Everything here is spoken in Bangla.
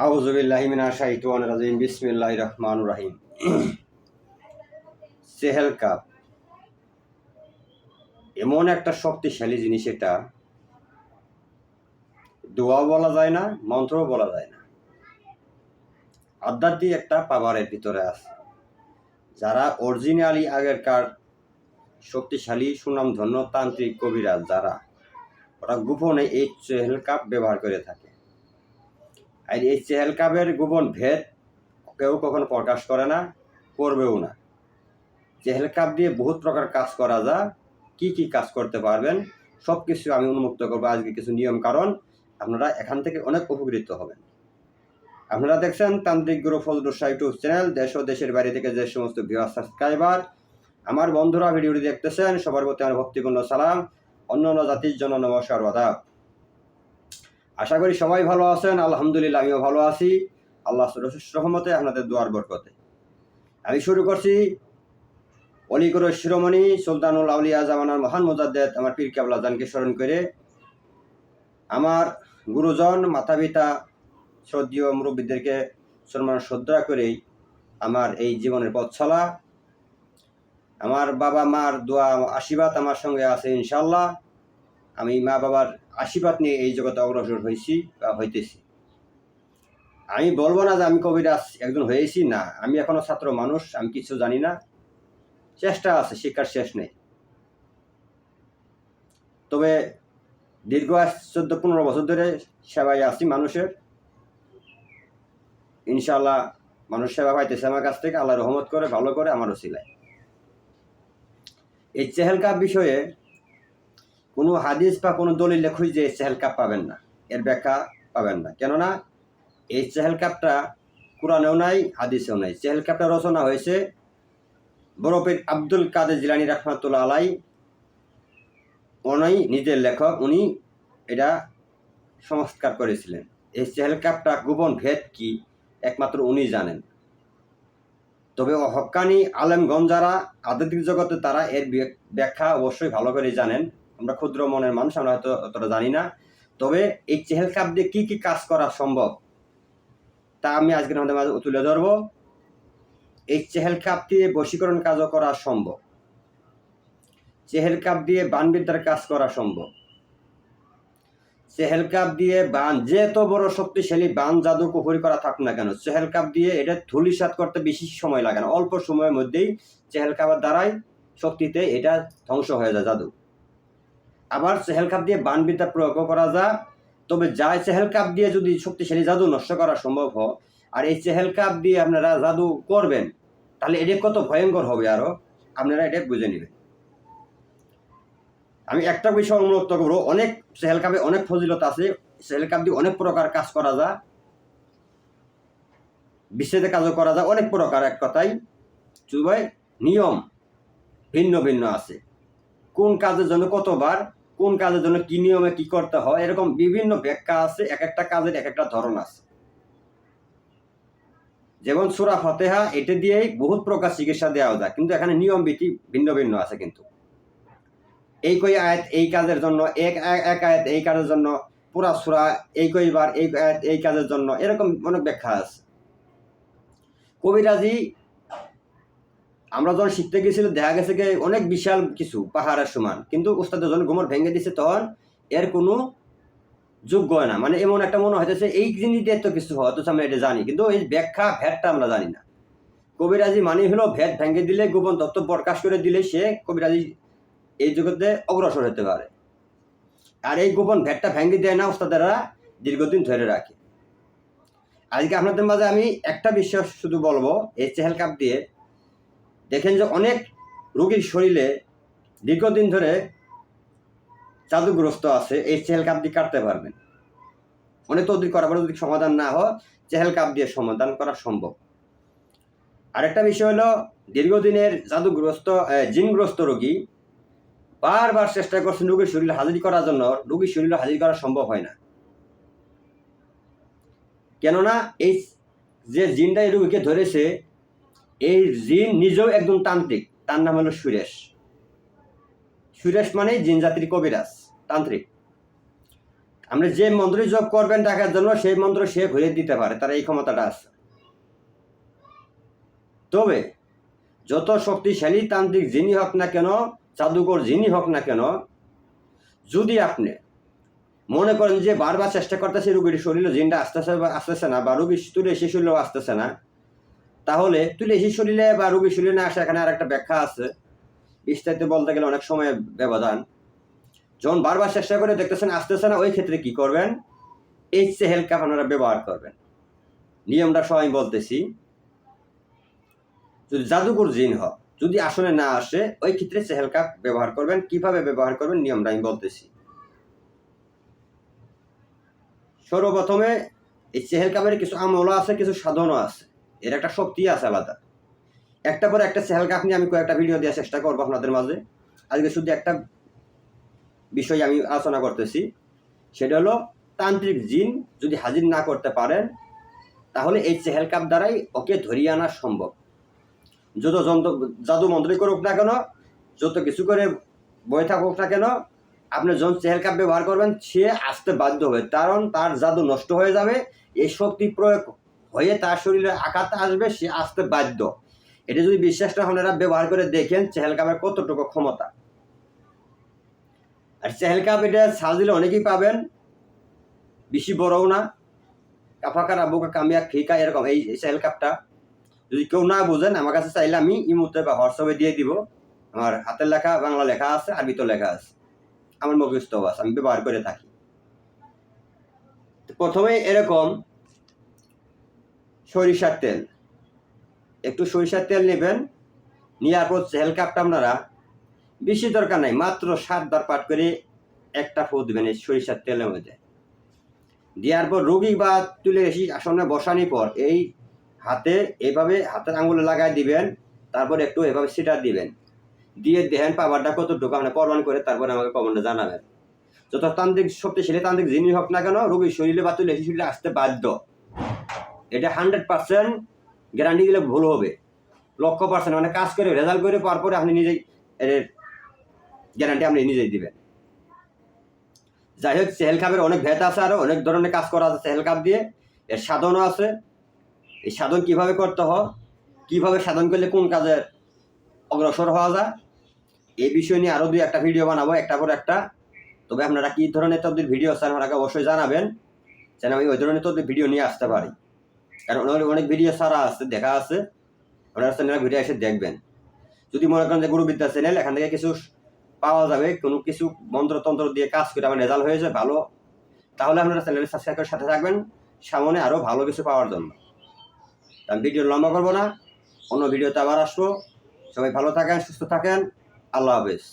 আউযু বিল্লাহি মিনাশ শাইতানির রাজিম বিসমিল্লাহির রহমানির রহিম। চেহেল কাপ এমন একটা শক্তিশালী জিনিস, এটা দোয়াও বলা যায় না, মন্ত্রও বলা যায় না। আধ্যাত্মিক একটা পাওয়ারের ভিতরে আছে। যারা অরিজিনালি আগেরকার শক্তিশালী সুনামধন্য তান্ত্রিক কবিরাজ, যারা ওরা গোপনে এই চেহেল কাপ ব্যবহার করে থাকে। আর এই চেহেল কাপের গোপন ভেদ কেউ কখনো প্রকাশ করে না, করবেও না। চেহেল কাপ দিয়ে বহুত প্রকার কাজ করা যায়। কি কি কাজ করতে পারবেন সব কিছু আমি উন্মুক্ত করবো আজকে কিছু নিয়ম কারণ। আপনারা এখান থেকে অনেক উপকৃত হবেন। আপনারা দেখছেন তান্ত্রিক গুরু ফজলুর শাহ ইউটিউব চ্যানেল। দেশ ও দেশের বাইরে থেকে যে সমস্ত ভিউয়ার সাবস্ক্রাইবার আমার বন্ধুরা ভিডিওটি দেখতেছেন, সবার প্রতি আমার ভক্তিপূর্ণ সালাম। অন্য অন্য জাতির জন্য নমস্কার, আদাব। আশা করি সবাই ভালো আছেন। আলহামদুলিল্লাহ, আমিও ভালো আছি। আল্লাহ রহমতে, আপনাদের দোয়ার বরকতে আমি শুরু করছি অলিগুর শিরোমণি সুলতানুল আউলিয়া জামানার মহান মুজাদ্দেদ আমার পীর কেবলা জানকে স্মরণ করে, আমার গুরুজন মাতা পিতা শ্রদ্ধীয় মুরব্বীদেরকে সম্মান শ্রদ্ধা করেই আমার এই জীবনের পথ চলা। আমার বাবা মার দোয়া আশীর্বাদ আমার সঙ্গে আছে ইনশাল্লাহ। আমি মা বাবার আশীর্বাদ নিয়ে এই জগতে অগ্রসর হয়েছি বা হইতেছি। আমি বলবো না যে আমি কবিরাজ একজন হয়েছি, না, আমি এখনো ছাত্র মানুষ, আমি কিছু জানি না। চেষ্টা আছে, শিক্ষার শেষ নেই। তবে দীর্ঘ 14-15 বছর ধরে সেবায় আছি মানুষের। ইনশাআল্লাহ মানুষ সেবা পাইতেছে আমার কাছ থেকে, আল্লাহ রহমত করে ভালো করে আমারও সিলায়। এই চেহেল কাপ বিষয়ে কোনো হাদিস বা কোনো দলিল লেখুই যে চেহেল কাপ পাবেন না, এর ব্যাখ্যা পাবেন না। কেননা এই চেহেল কাপটা কোরআনেও নাই, হাদিসেও নাই। চেহেল কাপটা রচনা হয়েছে বরফের আব্দুল কাদের জিলানী রাহমাতুল্লাহ আলাই। উনি নিজের লেখক, উনি এটা সংস্কার করেছিলেন। এই চেহেল কাপটা গোপন ভেদ কি একমাত্র উনি জানেন। তবে হক্কানি আলেমগণ যারা আধ্যাত্মিক জগতে, তারা এর ব্যাখ্যা অবশ্যই ভালো করে জানেন। আমরা ক্ষুদ্র মনের মানুষ, আমরা হয়তো অতটা জানি না। তবে এই চেহেল কাপ দিয়ে কি কি কাজ করা সম্ভব তা আমি আজকের আমাদের মাঝে তুলে ধরব। এই চেহেল কাপ দিয়ে বশীকরণ কাজও করা সম্ভব, চেহেল কাপ দিয়ে বানবিদ্যার কাজ করা সম্ভব, চেহেল কাপ দিয়ে বান, যেত বড় শক্তিশালী বান জাদু কুফরি করা থাক না কেন, চেহেল কাপ দিয়ে এটা ধুলিসাৎ করতে বেশি সময় লাগে না। অল্প সময়ের মধ্যেই চেহেল কাপের দ্বারাই শক্তিতে এটা ধ্বংস হয়ে যায় জাদু। আবার চেহেল কাপ দিয়ে বানবিদ্যা প্রয়োগও করা যায়। তবে যায় চেহেল কাপ দিয়ে যদি শক্তিশালী জাদু নষ্ট করা সম্ভব হয়, আর এই চেহেল কাপ দিয়ে আপনারা জাদু করবেন, তাহলে এটা কত ভয়ঙ্কর হবে আরো, আপনারা এটা বুঝে নেবেন। আমি একটা বিষয় উন্মুক্ত করবো। অনেক চেহেল কাপে অনেক ফজিলত আছে। চেহেল কাপ দিয়ে অনেক প্রকার কাজ করা যায়, বিচ্ছেদের কাজও করা যায়, অনেক প্রকার। এক কথাই সবাই নিয়ম ভিন্ন ভিন্ন আছে। কোন কাজের জন্য কতবার, কোন কাজের জন্য কি নিয়মে কি করতে হয়, এরকম বিভিন্ন ব্যাখ্যা আছে। এক একটা কাজের এক একটা ধরন আছে। যেমন সূরা ফাতিহা, এটা দিয়েই বহুত প্রকার চিকিৎসা দেওয়া যায়, কিন্তু এখানে নিয়ম বিধি ভিন্ন ভিন্ন আছে। কিন্তু এই কই আয়াত এই কাজের জন্য, এক আয়াত এই কাজের জন্য, পুরা সূরা এই কইবার এই আয়াত এই কাজের জন্য, এরকম অনেক ব্যাখ্যা আছে। কবিরাজি আমরা যখন শিখতে গেছিল, দেখা গেছে কি অনেক বিশাল কিছু পাহাড়ের সমান, কিন্তু উস্তাদ যখন গোমর ভেঙে দিছে তখন এর কোনো যোগ্য হয় না। মানে এমন একটা মনে হইতেছে এই জিনিস দিয়ে তো কিছু হয়, অথচ আমরা এটা জানি, কিন্তু এই ব্যাখ্যা ভেদটা আমরা জানি না। কবিরাজি মানে হলো ভেদ ভেঙে দিলে, গোপন তত্ত্ব প্রকাশ করে দিলে সে কবিরাজি এই জগতে অগ্রসর হতে পারে। আর এই গোপন ভেদটা ভেঙে দেয় না উস্তাদেরা, দীর্ঘদিন ধরে রাখে। আজকে আপনাদের মাঝে আমি একটা বিষয় শুধু বলবো। এই চেহেল কাপ দিয়ে দেখেন যে অনেক রোগীর শরীরে দীর্ঘদিন ধরে জাদুগ্রস্ত আছে, এই চেহেল কাপ দিয়ে কাটতে পারবেন। অনেক তদবির করার পরে যদি সমাধান না হয়, চেহেল কাপ দিয়ে সমাধান করা সম্ভব। আরেকটা বিষয় হলো, দীর্ঘদিনের জাদুগ্রস্ত জিনগ্রস্ত রোগী বারবার চেষ্টা করছেন রোগীর শরীরে হাজির করার জন্য, রোগীর শরীরে হাজির করা সম্ভব হয় না। কেননা এই যে জিনটা এই রোগীকে ধরেছে, এই জিন নিজেও একজন তান্ত্রিক। তার নাম হলো সুরেশ। সুরেশ মানে জিন জাতির কবিরাজ, তান্ত্রিক। আপনি যে মন্ত্রে জপ করবেন টাকার জন্য সেই মন্ত্র সে ঘুরিয়ে দিতে পারে, তার এই ক্ষমতাটা আছে। তবে যত শক্তিশালী তান্ত্রিক যিনি হোক না কেন, জাদুকর যিনি হোক না কেন, যদি আপনি মনে করেন যে বারবার চেষ্টা করতেছে রুগীর শরীরে জিনটা আসতেছে না, বা রুগীর তুলে এসে শরীরেও আসতেছে না, তাহলে তুলে এসে শরীরে বা রুগীর শরীরে না আসে, এখানে আর একটা ব্যাখ্যা আছে, বিস্তারিত বলতে গেলে অনেক সময় ব্যবধান। যখন বারবার চেষ্টা করে দেখতেছেন আসতেছে না, ওই ক্ষেত্রে কি করবেন, HCl কাপ আপনারা ব্যবহার করবেন। নিয়মটা সবাই বলতেছি। যদি জাদুকর জিন হয়, যদি আসনে না আসে, ওই ক্ষেত্রে চেহেল কাপ ব্যবহার করবেন। কিভাবে ব্যবহার করবেন নিয়মটা আমি বলতেছি। সর্বপ্রথমে এই চেহেল কাপের কিছু আমলও আছে, কিছু সাধনও আছে, এর একটা শক্তি আছে আলাদা। একটা পরে একটা চেহেল কাপ নিয়ে আমি কয়েকটা ভিডিও দেওয়ার চেষ্টা করবো আপনাদের মাঝে। আজকে শুধু একটা বিষয় আমি আলোচনা করতেছি, সেটা হলো তান্ত্রিক জিন যদি হাজির না করতে পারেন, তাহলে এই চেহেল কাপ দ্বারাই ওকে ধরিয়ে আনা সম্ভব। যত জাদু মন্ত্রই করুক না কেন, যত কিছু করে বয়ে থাকুক না কেন, আপনি যখন চেহেল কাপ ব্যবহার করবেন, সে আসতে বাধ্য হবে, কারণ তার জাদু নষ্ট হয়ে যাবে। এই শক্তি প্রয়োগ হয়ে তার শরীরে আঘাত আসবে, সে আসতে বাধ্য। এটা যদি বিশ্বাস না আপনারা ব্যবহার করে দেখেন চেহেল কাপের কতটুকু ক্ষমতা। আর চেহেল কাপ এটা সাজ দিলে অনেকেই পাবেন, বেশি বড়ও না, কাফাকার আবুকা কামিয়া খিকা এরকম। এই চেহেল কাপটা যদি কেউ না বুঝেন, আমার কাছে চাইলে আমি ইমোতে বা হোয়াটসঅ্যাপে দিয়ে দিব। আমার হাতের লেখা বাংলা লেখা আছে, আরবিতে লেখা আছে, আমার মুখস্থও আছে, আমি ব্যবহার করে থাকি। প্রথমে এরকম সরিষার তেল, একটু সরিষার তেল নেবেন, নেওয়ার পর চেহেল কাপটা আপনারা বেশি দরকার নাই, মাত্র 7 বার পাঠ করে একটা ফু দেবেন এই সরিষার তেলের মধ্যে। দেওয়ার পর রোগী বা তুলে এসে আসনে বসানোর পর এই হাতে এভাবে হাতের আঙুলে লাগাই দিবেন, তারপর একটু এভাবে সিটার দিবেন, দিয়ে দেখেন পাওয়ারটা কতটুকু আপনি প্রমাণ করে তারপরে আমাকে কমেন্টে জানাবেন। যত তান্ত্রিক শক্তিশালী তান্ত্রিক যিনি হোক না কেন, রোগীর শরীরে বা তুলে শরীরে আসতে বাধ্য। এটা 100% গ্যারান্টি দিলে ভুল হবে, 100%। মানে কাজ করে রেজাল্ট করে পাওয়ার পরে আপনি নিজেই এর গ্যারান্টি আপনি নিজেই দিবেন। যাই হোক, চেহেল কাপের অনেক ভেদ আছে, আরও অনেক ধরনের কাজ করা আছে চেহেল কাপ দিয়ে। এর সাধনও আছে। এই সাধন কিভাবে করতে হয়, কিভাবে সাধন করলে কোন কাজের অগ্রসর হওয়া যায়, এই বিষয় নিয়ে আরও 2-1টা ভিডিও বানাবো, একটা পর একটা। তবে আপনারা কী ধরনের তদ্বির ভিডিও চান আমাকে অবশ্যই জানাবেন, যেন আমি ওই ধরনের তদ্বির ভিডিও নিয়ে আসতে পারি। কারণ অনেক ভিডিও ছাড়া আছে, দেখা আছে, আপনারা চ্যানেলে ভিডিও এসে দেখবেন। যদি মনে করেন যে গুরুবিদ্যা চ্যানেল, এখান থেকে কিছু পাওয়া যাবে, কোনো কিছু মন্ত্রতন্ত্র দিয়ে কাজ করে আমার রেজাল্ট হয়েছে ভালো, তাহলে আপনারা চ্যানেলে সাবস্ক্রাইব করে সাথে থাকবেন সামনে আরও ভালো কিছু পাওয়ার জন্য। আমি ভিডিও লম্বা করবো না, অন্য ভিডিওতে আবার আসবো। সবাই ভালো থাকেন, সুস্থ থাকেন, আল্লাহ হাফেজ।